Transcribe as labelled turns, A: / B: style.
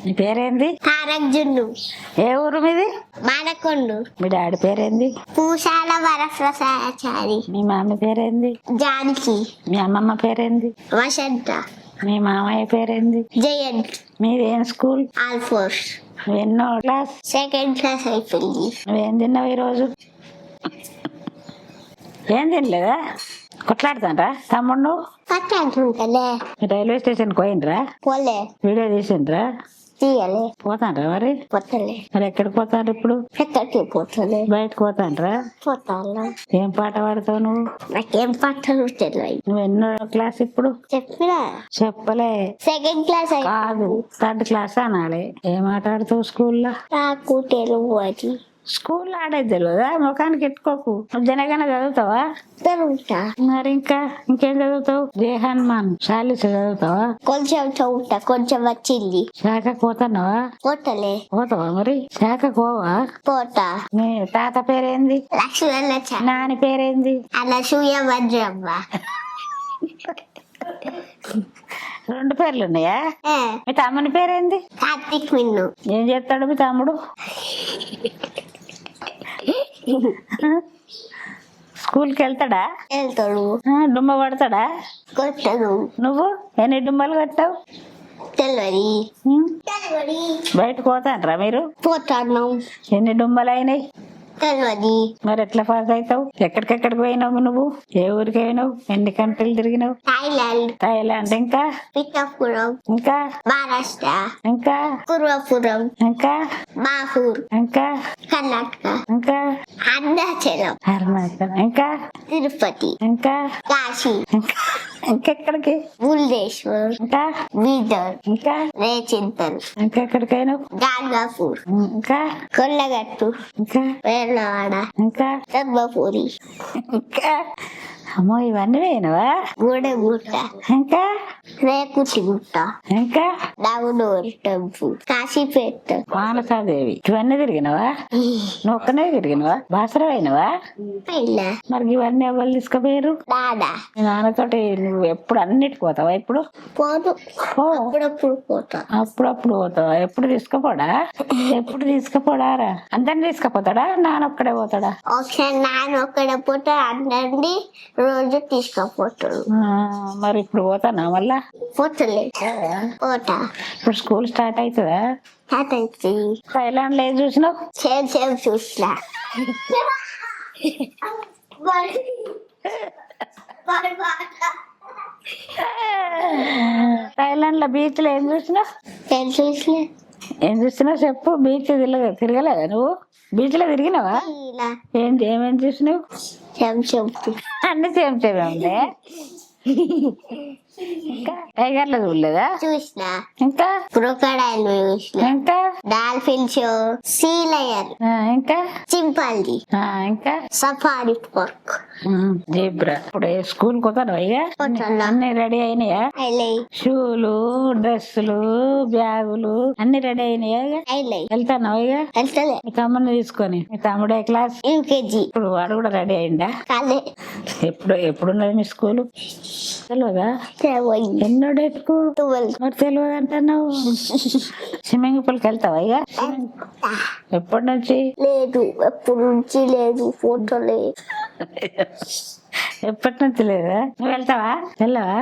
A: నీ పేరేంది?
B: తారక్ జున్ను.
A: ఏ ఊరు మీది?
B: మానకొండు.
A: మీ డాడీ పేరేంది?
B: పూసాల వరప్రసాచారి.
A: మీ మామ పేరేంది?
B: జానకి.
A: మీ అమ్మమ్మ పేరేంది?
B: వసంత.
A: మీ మామయ్య పేరేంది?
B: జయంత్.
A: మీదేం స్కూల్?
B: ఆల్ఫోర్స్.
A: నువ్వు ఎన్నో క్లాస్?
B: సెకండ్ క్లాస్ అయిపోయింది.
A: నువ్వేం తిన్నావు ఈరోజు? ఏం తినలేదా? కొట్లాడుతాండ్రా తమ్ముడు నువ్వు?
B: పట్టాడుతుంటలే.
A: రైల్వే స్టేషన్ పోయిండ్రా?
B: పోలే.
A: వీడియో తీసిండ్రా?
B: తీయలే.
A: పోతాండ్రా మరి?
B: పోతలే.
A: మరి ఎక్కడికి పోతాండ్రు ఇప్పుడు?
B: ఎక్కడికి పోతలే.
A: బయటకు పోతాండ్రా?
B: పోతాను.
A: ఏం పాట పాడతావు నువ్వు?
B: నాకేం పట్టలు తెలియదు.
A: నువ్వు ఎన్నో క్లాస్ ఇప్పుడు?
B: చెప్పినా
A: చెప్పలే.
B: సెకండ్ క్లాస్
A: కాదు, థర్డ్ క్లాస్ అనాలి. ఏం ఆటాడుతావు స్కూల్లో?
B: నాకు తెలుగు అది.
A: స్కూల్లో ఆడేది తెలియదా? ముఖానికి ఎట్టుకోకు. నువ్వు జనగానే చదువుతావా?
B: చదువుతా.
A: మరి ఇంకేం చదువుతావు? జయ హనుమాన్ చాలీస చదువుతావా?
B: కొంచెం చదువుతా. కొంచెం వచ్చింది.
A: శాఖకు పోతున్నావా?
B: పోతలే.
A: పోతావా మరి? శాఖకు పోవా?
B: పోతా.
A: నీ తాత పేరేంది?
B: లక్ష్మణ.
A: నాని పేరేంది?
B: అనసూయ వజ్రమ్మ.
A: రెండు పేర్లు ఉన్నాయా? మీ తమ్ముని పేరేంది?
B: కార్తిక్ మిన్ను.
A: ఏం చేస్తాడు మీ తమ్ముడు? స్కూల్కి వెళ్తాడా?
B: వెళ్తాడు.
A: డుమ్మ పడతాడా?
B: కొట్టడు.
A: నువ్వు ఎన్ని డుమ్మలు కట్టావు?
B: తెలియదు.
A: బయటకు పోతాండ్రా మీరు?
B: పోతాను.
A: ఎన్ని డుమ్మలు అయినాయి?
B: తెలియదు.
A: మరి ఎట్లా పాస్ అవుతావు? ఎక్కడికెక్కడికి పోయినావు నువ్వు? ఏ ఊరికి పోయినావు? ఎన్ని కంట్రీలు తిరిగినావు? థాయిలాండ్, ఇంకా
B: పిఠాపురం,
A: ఇంకా
B: మహారాష్ట్ర,
A: ఇంకా
B: పూర్వపురం,
A: ఇంకా
B: బాహూర్,
A: ఇంకా
B: కర్ణాటక,
A: ఇంకా
B: అరుణాచలం,
A: అరుణాచలం, ఇంకా
B: తిరుపతి,
A: ఇంకా
B: కాశీ,
A: ఇంకెక్కడికి?
B: బుల్దేశ్వర్,
A: ఇంకా
B: బీదర్,
A: ఇంకా
B: రేచింతల్,
A: ఇంకెక్కడికైనావు?
B: గాంగాపూర్,
A: ఇంకా
B: కొల్లగట్టు,
A: ఇంకా
B: వేలవాడ,
A: ఇంకా
B: ధర్మపురి,
A: ఇంకా అమ్మో ఇవన్నీ పోయినవా?
B: గూడెగుట్ట,
A: ఇంకా
B: రేకుటిగుట్ట,
A: ఇంకా
B: దావునూరు టెంపుల్, కాశీపేట,
A: మానసాదేవి, ఇవన్నీ తిరిగినవా? నువ్వు ఒక్కనే తిరిగినవా? బాసర అయినవా? మరి ఇవన్నీ ఎవరు తీసుకుపోయారు?
B: దాదా.
A: మీ నాన్నతోటి నువ్వు ఎప్పుడు అన్నిటికి పోతావా? ఇప్పుడు
B: పోదు.
A: పో.
B: అప్పుడప్పుడు పోతా.
A: అప్పుడప్పుడు పోతావా? ఎప్పుడు తీసుకుపోడా? ఎప్పుడు తీసుకుపోడారా? అందరిని తీసుకుపోతాడా? నాన్నొక్కడే పోతాడా?
B: ఒకసారి నాన్న ఒక్కడే పోతా, అందరినీ రోజు తీసుకుపోతాడు.
A: మరి ఇప్పుడు పోతానా మళ్ళా?
B: పోతలే. పోతా.
A: ఇప్పుడు స్కూల్ స్టార్ట్ అవుతుందా?
B: తాతయ్య
A: థాయిలాండ్ లో ఏం చూసినావు?
B: సేమ్ చూసినా.
A: థాయిలాండ్ లో బీచ్ లో ఏం చూసినావు?
B: చూసినా.
A: ఏం చూసినావు చెప్పు. బీచ్ తిరగలేదా నువ్వు? బీచ్ లో తిరిగినావా? ఏమేం చూసినావు? అన్ని సేమ్ ఉంది. ఇంకా టైగర్లు చూడలేదా?
B: చూసినా.
A: ఇంకా
B: క్రొకడైల్ చూసినా.
A: ఇంకా
B: డాల్ఫిన్స్, సీ లయన్,
A: ఇంకా
B: చింపాంజీ,
A: ఇంకా
B: సఫారీ పార్క్,
A: జీబ్రా. ఇప్పుడు స్కూల్ పోతాను ఇక? అన్ని రెడీ అయినాయా? షూలు, డ్రెస్సులు, బ్యాగులు అన్ని రెడీ అయినాయా? వెళ్తాను ఇక?
B: వెళ్తలే.
A: మీ తమ్ముడిని తీసుకొని. మీ తమ్ముడే క్లాస్?
B: యూకేజీ.
A: ఇప్పుడు వాడు కూడా రెడీ అయిందా?
B: కాలే.
A: ఎప్పుడున్నది మీ స్కూలు? తెలియదా? ఎన్నో డేట్కు?
B: 12.
A: మరి తెలియదు అంటున్నావు. స్విమ్మింగ్ పూల్కి వెళ్తావా ఇక? ఎప్పటి నుంచి?
B: లేదు, ఎప్పటి నుంచి లేదు. ఫోటో లేదు.
A: ఎప్పటి నుంచి లేదా? నువ్వు వెళ్తావా? వెళ్ళవా?